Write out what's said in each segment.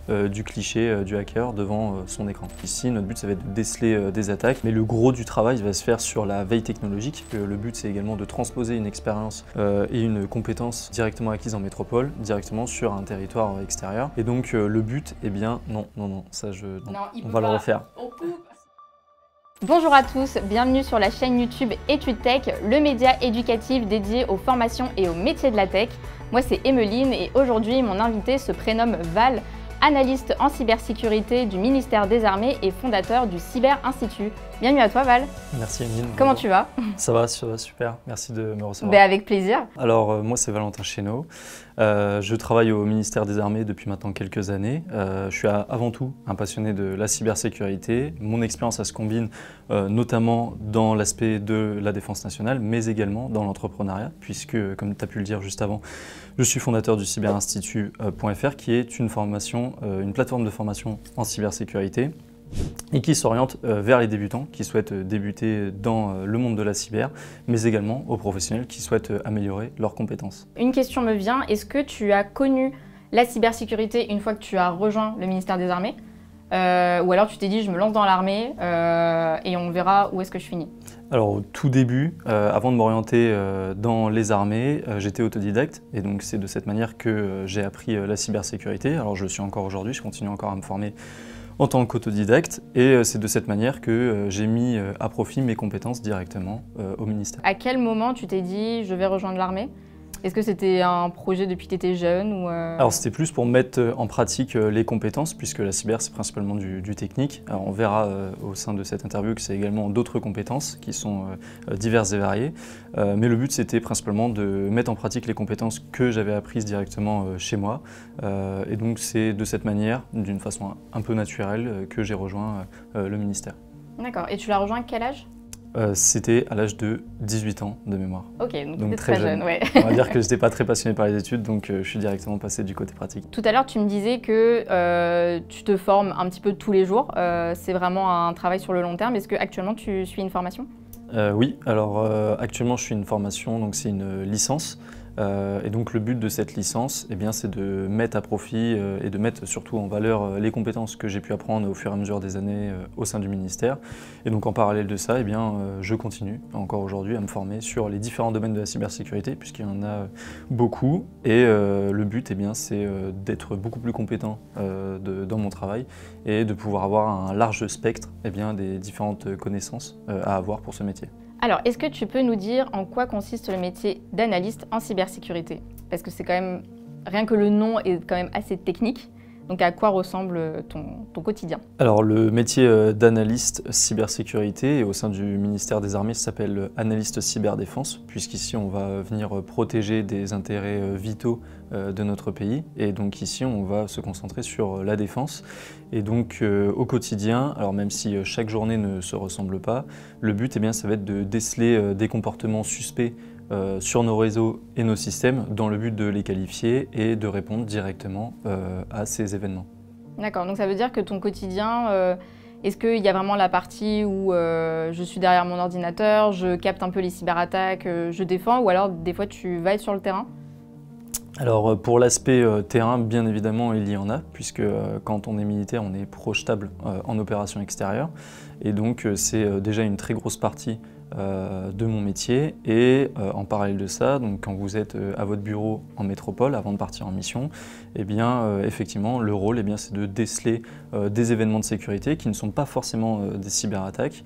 du cliché du hacker devant son écran. Ici, notre but, ça va être de déceler des attaques, mais le gros du travail va se faire sur la veille technologique. Le but, c'est également de transposer une expérience et une compétence directement acquise en métropole, directement sur un territoire extérieur. Et donc, le but, eh bien, non, ça, on va le refaire. Bonjour à tous, bienvenue sur la chaîne YouTube Études Tech, le média éducatif dédié aux formations et aux métiers de la tech. Moi c'est Emeline et aujourd'hui mon invité se prénomme Val, analyste en cybersécurité du ministère des Armées et fondateur du Cyber Institut. Bienvenue à toi Val. Merci Emeline. Comment tu vas? Ça va super, merci de me recevoir. Avec plaisir. Alors moi c'est Valentin Chénaud, je travaille au ministère des Armées depuis maintenant quelques années. Je suis avant tout un passionné de la cybersécurité. Mon expérience se combine notamment dans l'aspect de la défense nationale, mais également dans l'entrepreneuriat, puisque comme tu as pu le dire juste avant, je suis fondateur du cyberinstitut.fr qui est une plateforme de formation en cybersécurité et qui s'oriente vers les débutants qui souhaitent débuter dans le monde de la cyber, mais également aux professionnels qui souhaitent améliorer leurs compétences. Une question me vient, est-ce que tu as connu la cybersécurité une fois que tu as rejoint le ministère des Armées ou alors tu t'es dit je me lance dans l'armée et on verra où est-ce que je finis? Alors au tout début, avant de m'orienter dans les armées, j'étais autodidacte et donc c'est de cette manière que j'ai appris la cybersécurité. Alors je le suis encore aujourd'hui, je continue encore à me former en tant qu'autodidacte et c'est de cette manière que j'ai mis à profit mes compétences directement au ministère. À quel moment tu t'es dit je vais rejoindre l'armée? Est-ce que c'était un projet depuis que tu étais jeune ou Alors c'était plus pour mettre en pratique les compétences puisque la cyber c'est principalement du technique. Alors, on verra au sein de cette interview que c'est également d'autres compétences qui sont diverses et variées. Mais le but c'était principalement de mettre en pratique les compétences que j'avais apprises directement chez moi. Et donc c'est de cette manière, d'une façon un peu naturelle, que j'ai rejoint le ministère. D'accord. Et tu l'as rejoint à quel âge? C'était à l'âge de 18 ans de mémoire. Ok, donc très jeune. Ouais. On va dire que je n'étais pas très passionné par les études, donc je suis directement passé du côté pratique. Tout à l'heure, tu me disais que tu te formes un petit peu tous les jours. C'est vraiment un travail sur le long terme. Est-ce qu'actuellement, tu suis une formation? Oui, alors actuellement, je suis une formation, donc c'est une licence. Et donc le but de cette licence, eh bien, c'est de mettre à profit et de mettre surtout en valeur les compétences que j'ai pu apprendre au fur et à mesure des années au sein du ministère. Et donc en parallèle de ça, eh bien, je continue encore aujourd'hui à me former sur les différents domaines de la cybersécurité, puisqu'il y en a beaucoup. Et le but, eh bien, c'est d'être beaucoup plus compétent dans mon travail et de pouvoir avoir un large spectre eh bien, des différentes connaissances à avoir pour ce métier. Alors, est-ce que tu peux nous dire en quoi consiste le métier d'analyste en cybersécurité? Parce que c'est quand même, rien que le nom est quand même assez technique. Donc à quoi ressemble ton quotidien? Alors le métier d'analyste cybersécurité au sein du ministère des Armées s'appelle analyste cyberdéfense, puisqu'ici on va venir protéger des intérêts vitaux de notre pays. Et donc ici on va se concentrer sur la défense. Et donc au quotidien, alors même si chaque journée ne se ressemble pas, le but eh bien, ça va être de déceler des comportements suspects sur nos réseaux et nos systèmes dans le but de les qualifier et de répondre directement à ces événements. D'accord, donc ça veut dire que ton quotidien, est-ce qu'il y a vraiment la partie où je suis derrière mon ordinateur, je capte un peu les cyberattaques, je défends, ou alors des fois tu vas être sur le terrain? Alors pour l'aspect terrain, bien évidemment, il y en a, puisque quand on est militaire, on est projetable en opération extérieure. Et donc c'est déjà une très grosse partie de mon métier. Et en parallèle de ça, donc, quand vous êtes à votre bureau en métropole, avant de partir en mission, eh bien, effectivement, le rôle eh c'est de déceler des événements de sécurité qui ne sont pas forcément des cyberattaques.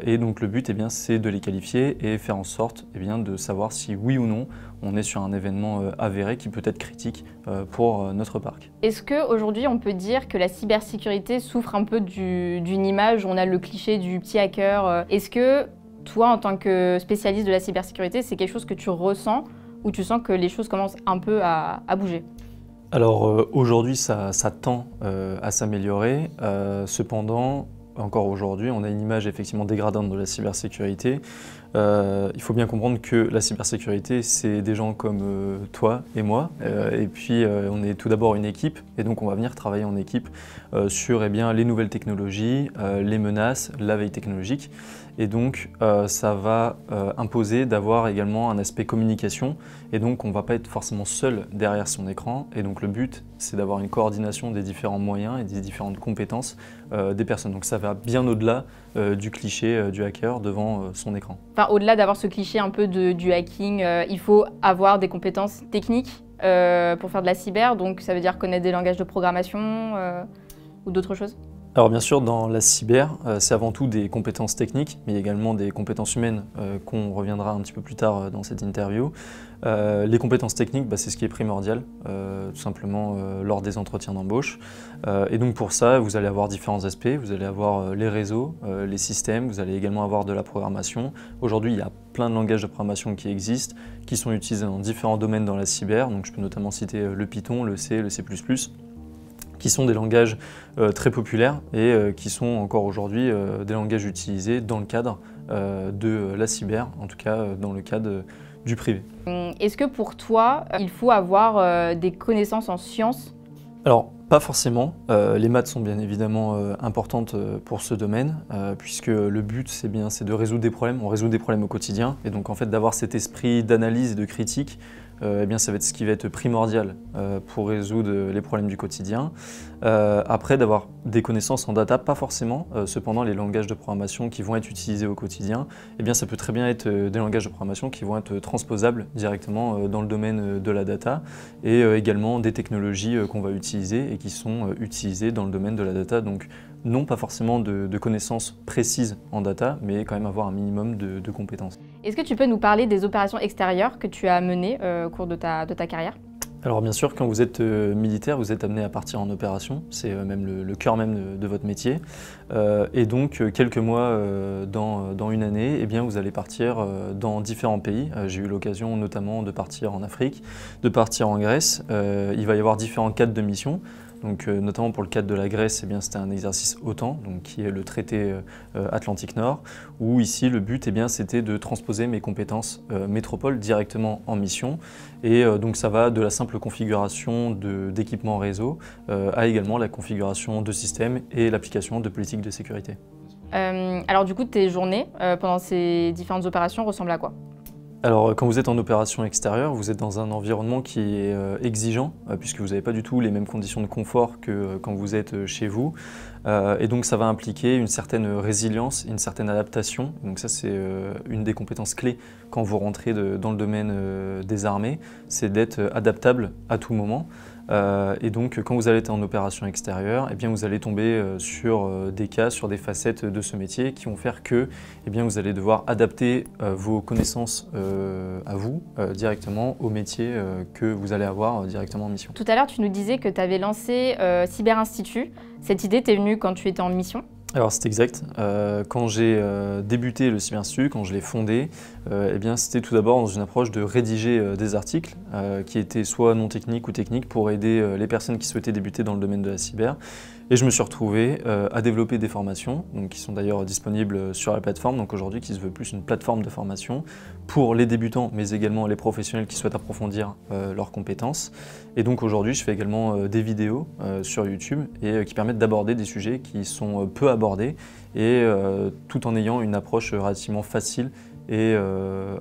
Et donc le but, eh c'est de les qualifier et faire en sorte de savoir si oui ou non on est sur un événement avéré qui peut être critique pour notre parc. Est-ce qu'aujourd'hui on peut dire que la cybersécurité souffre un peu d'une image, on a le cliché du petit hacker. Est-ce que toi, en tant que spécialiste de la cybersécurité, c'est quelque chose que tu ressens ou tu sens que les choses commencent un peu à bouger? Alors aujourd'hui, ça tend à s'améliorer. Cependant, encore aujourd'hui, on a une image effectivement dégradante de la cybersécurité. Il faut bien comprendre que la cybersécurité, c'est des gens comme toi et moi. Et puis, on est tout d'abord une équipe. Et donc, on va venir travailler en équipe sur les nouvelles technologies, les menaces, la veille technologique. Et donc, ça va imposer d'avoir également un aspect communication. Et donc, on ne va pas être forcément seul derrière son écran. Et donc, le but, c'est d'avoir une coordination des différents moyens et des différentes compétences des personnes. Donc ça va bien au-delà du cliché du hacker devant son écran. Enfin, au-delà d'avoir ce cliché un peu du hacking, il faut avoir des compétences techniques pour faire de la cyber, donc ça veut dire connaître des langages de programmation ou d'autres choses? Alors bien sûr, dans la cyber, c'est avant tout des compétences techniques, mais également des compétences humaines qu'on reviendra un petit peu plus tard dans cette interview. Les compétences techniques, c'est ce qui est primordial, tout simplement lors des entretiens d'embauche. Et donc pour ça, vous allez avoir différents aspects. Vous allez avoir les réseaux, les systèmes, vous allez également avoir de la programmation. Aujourd'hui, il y a plein de langages de programmation qui existent, qui sont utilisés dans différents domaines dans la cyber. Donc je peux notamment citer le Python, le C, le C++. Qui sont des langages très populaires et qui sont encore aujourd'hui des langages utilisés dans le cadre de la cyber, en tout cas dans le cadre du privé. Est-ce que pour toi, il faut avoir des connaissances en sciences? Alors, pas forcément. Les maths sont bien évidemment importantes pour ce domaine, puisque le but, c'est de résoudre des problèmes. On résout des problèmes au quotidien, et donc en fait d'avoir cet esprit d'analyse et de critique, ça va être ce qui va être primordial pour résoudre les problèmes du quotidien. Après, d'avoir des connaissances en data, pas forcément. Cependant, les langages de programmation qui vont être utilisés au quotidien, ça peut très bien être des langages de programmation qui vont être transposables directement dans le domaine de la data, et également des technologies qu'on va utiliser et qui sont utilisées dans le domaine de la data. Donc, non pas forcément de connaissances précises en data, mais quand même avoir un minimum de compétences. Est-ce que tu peux nous parler des opérations extérieures que tu as menées au cours de ta carrière? Alors bien sûr, quand vous êtes militaire, vous êtes amené à partir en opération, c'est même le cœur même de votre métier. Et donc quelques mois dans une année, vous allez partir dans différents pays. J'ai eu l'occasion notamment de partir en Afrique, de partir en Grèce. Il va y avoir différents cadres de mission. Donc, notamment pour le cadre de la Grèce, c'était un exercice OTAN, donc, qui est le traité Atlantique Nord, où ici le but c'était de transposer mes compétences métropole directement en mission. Et donc ça va de la simple configuration d'équipements réseau à également la configuration de systèmes et l'application de politiques de sécurité. Alors du coup, tes journées pendant ces différentes opérations ressemblent à quoi ? Alors, quand vous êtes en opération extérieure, vous êtes dans un environnement qui est exigeant, puisque vous n'avez pas du tout les mêmes conditions de confort que quand vous êtes chez vous. Et donc, ça va impliquer une certaine résilience, une certaine adaptation. Donc ça, c'est une des compétences clés quand vous rentrez dans le domaine des armées, c'est d'être adaptable à tout moment. Et donc, quand vous allez être en opération extérieure, vous allez tomber sur des cas, sur des facettes de ce métier qui vont faire que vous allez devoir adapter vos connaissances à vous directement au métier que vous allez avoir directement en mission. Tout à l'heure, tu nous disais que tu avais lancé Cyber Institut. Cette idée t'est venue quand tu étais en mission ? Alors c'est exact. Quand j'ai débuté le Cyber Institut, quand je l'ai fondé, c'était tout d'abord dans une approche de rédiger des articles qui étaient soit non techniques ou techniques pour aider les personnes qui souhaitaient débuter dans le domaine de la cyber. Et je me suis retrouvé à développer des formations, donc, qui sont d'ailleurs disponibles sur la plateforme, donc aujourd'hui qui se veut plus une plateforme de formation pour les débutants, mais également les professionnels qui souhaitent approfondir leurs compétences. Et donc aujourd'hui, je fais également des vidéos sur YouTube et qui permettent d'aborder des sujets qui sont peu abordés et tout en ayant une approche relativement facile et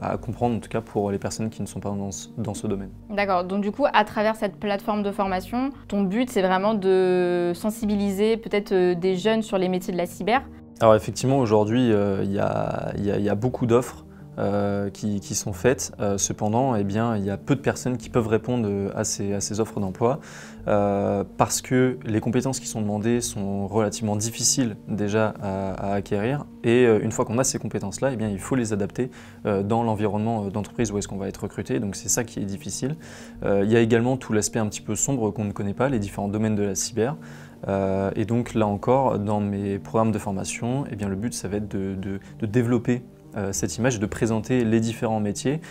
à comprendre en tout cas pour les personnes qui ne sont pas dans ce domaine. D'accord, donc du coup à travers cette plateforme de formation, ton but c'est vraiment de sensibiliser peut-être des jeunes sur les métiers de la cyber? Alors effectivement aujourd'hui il y a beaucoup d'offres qui sont faites. Cependant, il y a peu de personnes qui peuvent répondre à ces offres d'emploi parce que les compétences qui sont demandées sont relativement difficiles déjà à acquérir. Et une fois qu'on a ces compétences-là, il faut les adapter dans l'environnement d'entreprise où est-ce qu'on va être recruté. Donc c'est ça qui est difficile. Il y a également tout l'aspect un petit peu sombre qu'on ne connaît pas, les différents domaines de la cyber. Et donc là encore, dans mes programmes de formation, le but ça va être de développer cette image, de présenter les différents métiers.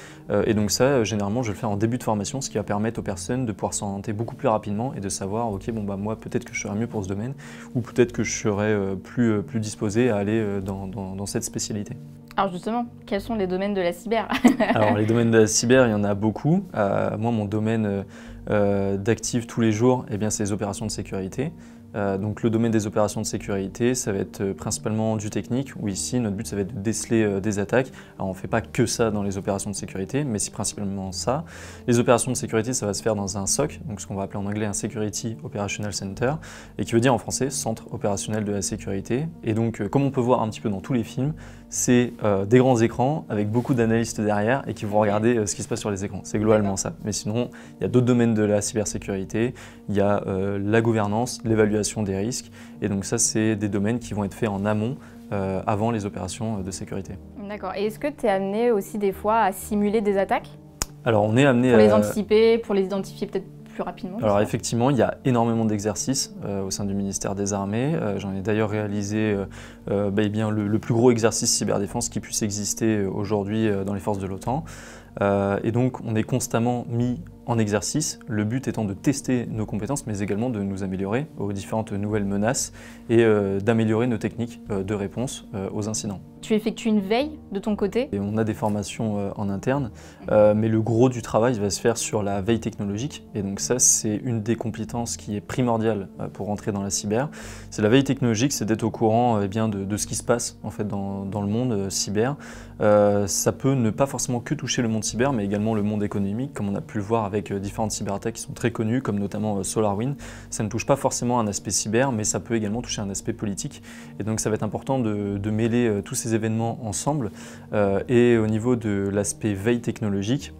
Et donc ça, généralement, je le fais en début de formation, ce qui va permettre aux personnes de pouvoir s'orienter beaucoup plus rapidement et de savoir, ok, moi peut-être que je serais mieux pour ce domaine ou peut-être que je serais plus disposé à aller dans cette spécialité. Alors justement, quels sont les domaines de la cyber? Alors les domaines de la cyber, il y en a beaucoup. Moi, mon domaine d'actifs tous les jours, eh bien, c'est les opérations de sécurité. Donc le domaine des opérations de sécurité, ça va être principalement du technique, où ici notre but ça va être de déceler des attaques. Alors on ne fait pas que ça dans les opérations de sécurité, mais c'est principalement ça. Les opérations de sécurité, ça va se faire dans un SOC, donc ce qu'on va appeler en anglais un Security Operational Center, et qui veut dire en français Centre opérationnel de la sécurité. Et donc comme on peut voir un petit peu dans tous les films, c'est des grands écrans avec beaucoup d'analystes derrière et qui vont regarder ce qui se passe sur les écrans. C'est globalement ça. Mais sinon, il y a d'autres domaines de la cybersécurité. Il y a la gouvernance, l'évaluation des risques. Et donc ça, c'est des domaines qui vont être faits en amont avant les opérations de sécurité. D'accord. Et est-ce que tu es amené aussi des fois à simuler des attaques? Alors on est amené pour les anticiper, pour les identifier peut-être plus rapidement? Alors effectivement, il y a énormément d'exercices au sein du ministère des Armées. J'en ai d'ailleurs réalisé le plus gros exercice cyberdéfense qui puisse exister aujourd'hui dans les forces de l'OTAN. Et donc on est constamment mis en exercice, le but étant de tester nos compétences, mais également de nous améliorer aux différentes nouvelles menaces et d'améliorer nos techniques de réponse aux incidents. Tu effectues une veille de ton côté? Et on a des formations en interne, mais le gros du travail va se faire sur la veille technologique. Et donc ça, c'est une des compétences qui est primordiale pour rentrer dans la cyber. C'est la veille technologique, c'est d'être au courant de ce qui se passe en fait, dans le monde cyber. Ça peut ne pas forcément que toucher le monde cyber, mais également le monde économique, comme on a pu le voir avec différentes cyberattaques qui sont très connues, comme notamment SolarWinds. Ça ne touche pas forcément un aspect cyber, mais ça peut également toucher un aspect politique. Et donc ça va être important de mêler tous ces événements ensemble. Et au niveau de l'aspect veille technologique,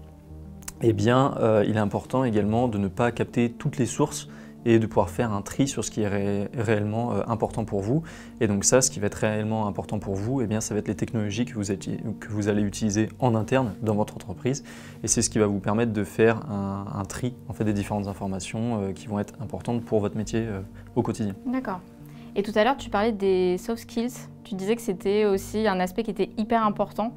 eh bien, il est important également de ne pas capter toutes les sources et de pouvoir faire un tri sur ce qui est réellement important pour vous. Et donc ça, ce qui va être réellement important pour vous, eh bien, ça va être les technologies que vous allez utiliser en interne dans votre entreprise. Et c'est ce qui va vous permettre de faire un tri en fait, des différentes informations qui vont être importantes pour votre métier au quotidien. D'accord. Et tout à l'heure, tu parlais des soft skills. Tu disais que c'était aussi un aspect qui était hyper important.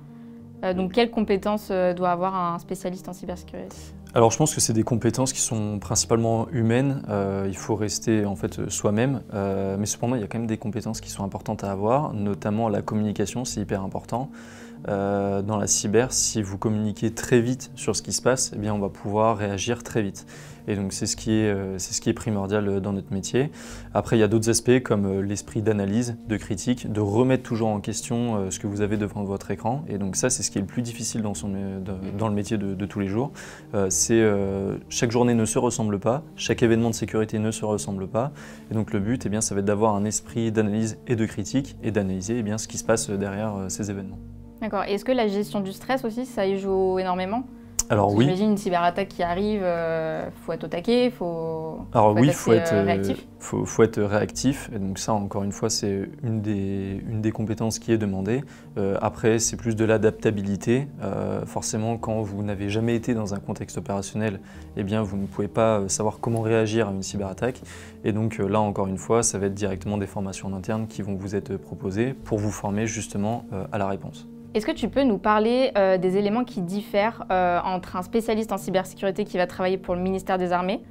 Donc quelles compétences doit avoir un spécialiste en cybersécurité? Alors je pense que c'est des compétences qui sont principalement humaines, il faut rester en fait soi-même, mais cependant il y a quand même des compétences qui sont importantes à avoir, notamment la communication, c'est hyper important. Dans la cyber, si vous communiquez très vite sur ce qui se passe, eh bien on va pouvoir réagir très vite. Et donc c'est ce qui est primordial dans notre métier. Après il y a d'autres aspects comme l'esprit d'analyse, de critique, de remettre toujours en question ce que vous avez devant votre écran. Et donc ça c'est ce qui est le plus difficile dans le métier de tous les jours. Chaque journée ne se ressemble pas, chaque événement de sécurité ne se ressemble pas. Et donc le but, eh bien, ça va être d'avoir un esprit d'analyse et de critique et d'analyser eh bien, ce qui se passe derrière ces événements. D'accord. Et est-ce que la gestion du stress aussi, ça y joue énormément? Alors oui. J'imagine une cyberattaque qui arrive, faut être au taquet, faut être réactif. Faut être réactif. Et donc ça, encore une fois, c'est une des compétences qui est demandée. Après, c'est plus de l'adaptabilité. Forcément, quand vous n'avez jamais été dans un contexte opérationnel, eh bien, vous ne pouvez pas savoir comment réagir à une cyberattaque. Et donc là, encore une fois, ça va être directement des formations en interne qui vont vous être proposées pour vous former justement à la réponse. Est-ce que tu peux nous parler des éléments qui diffèrent entre un spécialiste en cybersécurité qui va travailler pour le ministère des Armées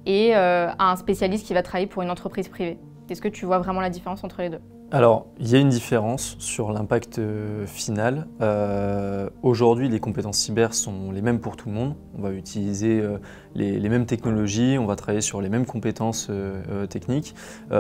et un spécialiste qui va travailler pour une entreprise privée? Est-ce que tu vois vraiment la différence entre les deux? Alors, il y a une différence sur l'impact final. Aujourd'hui, les compétences cyber sont les mêmes pour tout le monde. On va utiliser les mêmes technologies, on va travailler sur les mêmes compétences techniques.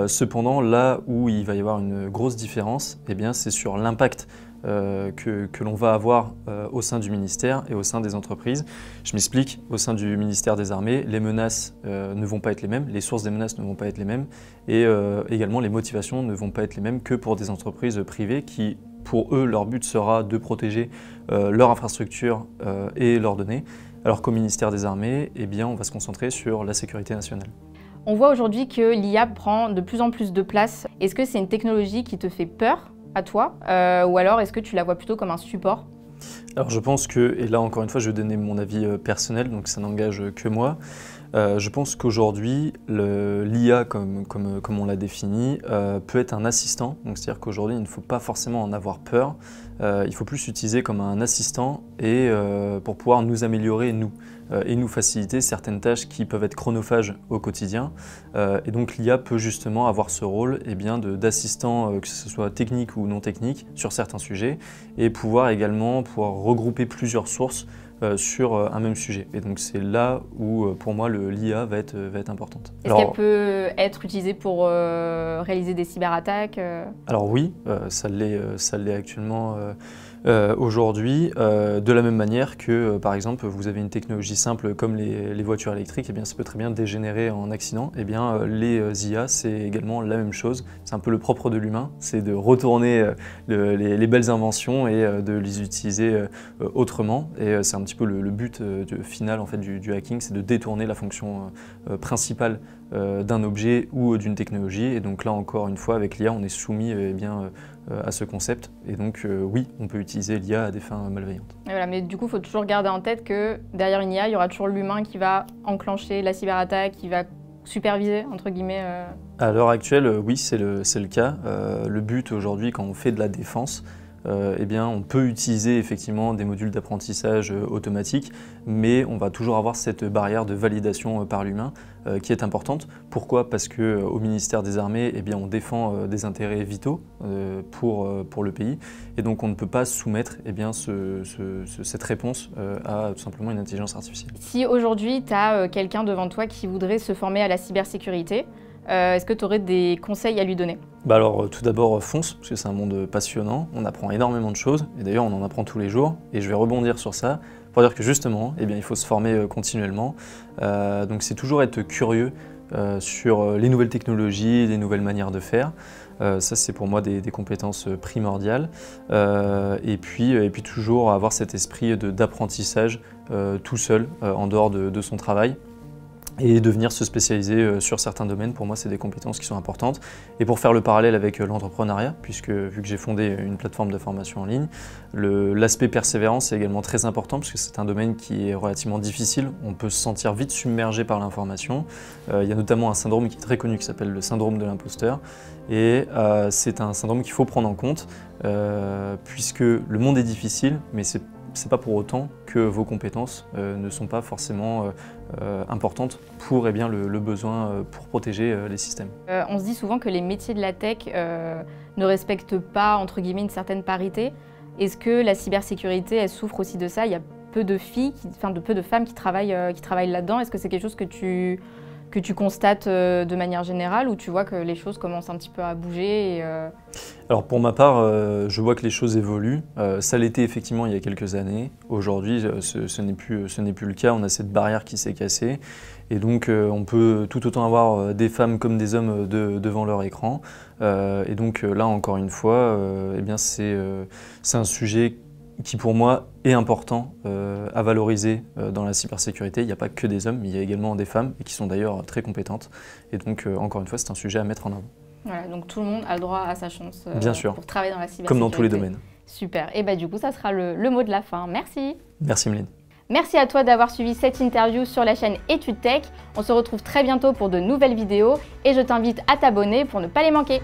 Cependant, là où il va y avoir une grosse différence, eh bien, c'est sur l'impact que l'on va avoir au sein du ministère et au sein des entreprises. Je m'explique, au sein du ministère des Armées, les menaces ne vont pas être les mêmes, les sources des menaces ne vont pas être les mêmes et également les motivations ne vont pas être les mêmes que pour des entreprises privées qui, pour eux, leur but sera de protéger leur infrastructure et leurs données, alors qu'au ministère des Armées, eh bien, on va se concentrer sur la sécurité nationale. On voit aujourd'hui que l'IA prend de plus en plus de place. Est-ce que c'est une technologie qui te fait peur à toi ou alors est-ce que tu la vois plutôt comme un support? Alors je pense que, et là encore une fois je vais donner mon avis personnel, donc ça n'engage que moi, je pense qu'aujourd'hui l'IA comme on l'a défini peut être un assistant, donc c'est-à-dire qu'aujourd'hui il ne faut pas forcément en avoir peur, il faut plus l'utiliser comme un assistant et pour pouvoir nous améliorer nous. Et nous faciliter certaines tâches qui peuvent être chronophages au quotidien. Et donc l'IA peut justement avoir ce rôle d'assistant, que ce soit technique ou non technique, sur certains sujets, et pouvoir également regrouper plusieurs sources sur un même sujet. Et donc c'est là où pour moi l'IA va être importante. Est-ce qu'elle peut être utilisée pour réaliser des cyberattaques? Alors oui, ça l'est actuellement aujourd'hui, de la même manière que par exemple vous avez une technologie simple comme les voitures électriques, et bien ça peut très bien dégénérer en accident. Et bien les IA c'est également la même chose, c'est un peu le propre de l'humain, c'est de retourner les belles inventions et de les utiliser autrement. Et c'est un petit peu le but final en fait, du hacking, c'est de détourner la fonction principale d'un objet ou d'une technologie. Et donc là encore une fois avec l'IA on est soumis à ce concept, et donc oui, on peut utiliser l'IA à des fins malveillantes. Et voilà, mais du coup, il faut toujours garder en tête que derrière une IA, il y aura toujours l'humain qui va enclencher la cyberattaque, qui va superviser, entre guillemets. À l'heure actuelle, oui, c'est le cas. Le but aujourd'hui, quand on fait de la défense, eh bien, on peut utiliser effectivement des modules d'apprentissage automatique, mais on va toujours avoir cette barrière de validation par l'humain qui est importante. Pourquoi? Parce qu'au ministère des Armées, eh bien, on défend des intérêts vitaux pour le pays, et donc on ne peut pas soumettre eh bien, cette réponse à tout simplement une intelligence artificielle. Si aujourd'hui, tu as quelqu'un devant toi qui voudrait se former à la cybersécurité, est-ce que tu aurais des conseils à lui donner? Bah alors tout d'abord fonce, parce que c'est un monde passionnant, on apprend énormément de choses, et d'ailleurs on en apprend tous les jours, et je vais rebondir sur ça pour dire que justement, eh bien, il faut se former continuellement, donc c'est toujours être curieux sur les nouvelles technologies, les nouvelles manières de faire. Ça c'est pour moi des compétences primordiales, et puis toujours avoir cet esprit d'apprentissage tout seul, en dehors de son travail. Et de venir se spécialiser sur certains domaines, pour moi c'est des compétences qui sont importantes. Et pour faire le parallèle avec l'entrepreneuriat, puisque vu que j'ai fondé une plateforme de formation en ligne, l'aspect persévérance est également très important, parce que c'est un domaine qui est relativement difficile, on peut se sentir vite submergé par l'information. Il y a notamment un syndrome qui est très connu qui s'appelle le syndrome de l'imposteur, et c'est un syndrome qu'il faut prendre en compte, puisque le monde est difficile, mais c'est pas pour autant que vos compétences ne sont pas forcément importantes pour le besoin pour protéger les systèmes. On se dit souvent que les métiers de la tech ne respectent pas, entre guillemets, une certaine parité. Est-ce que la cybersécurité, elle souffre aussi de ça? Il y a peu de filles, peu de femmes qui travaillent là-dedans. Est-ce que c'est quelque chose que tu constates de manière générale, ou tu vois que les choses commencent un petit peu à bouger Alors pour ma part, je vois que les choses évoluent. Ça l'était effectivement il y a quelques années. Aujourd'hui, ce n'est plus le cas. On a cette barrière qui s'est cassée. Et donc on peut tout autant avoir des femmes comme des hommes devant leur écran. Et donc là, encore une fois, eh bien, c'est un sujet qui pour moi est important à valoriser dans la cybersécurité. Il n'y a pas que des hommes, mais il y a également des femmes, et qui sont d'ailleurs très compétentes. Et donc encore une fois, c'est un sujet à mettre en avant. Voilà, donc tout le monde a le droit à sa chance Bien sûr, pour travailler dans la cybersécurité. comme dans tous les domaines. Super, et bah du coup ça sera le mot de la fin. Merci. Merci Emeline. Merci à toi d'avoir suivi cette interview sur la chaîne Études Tech. On se retrouve très bientôt pour de nouvelles vidéos, et je t'invite à t'abonner pour ne pas les manquer.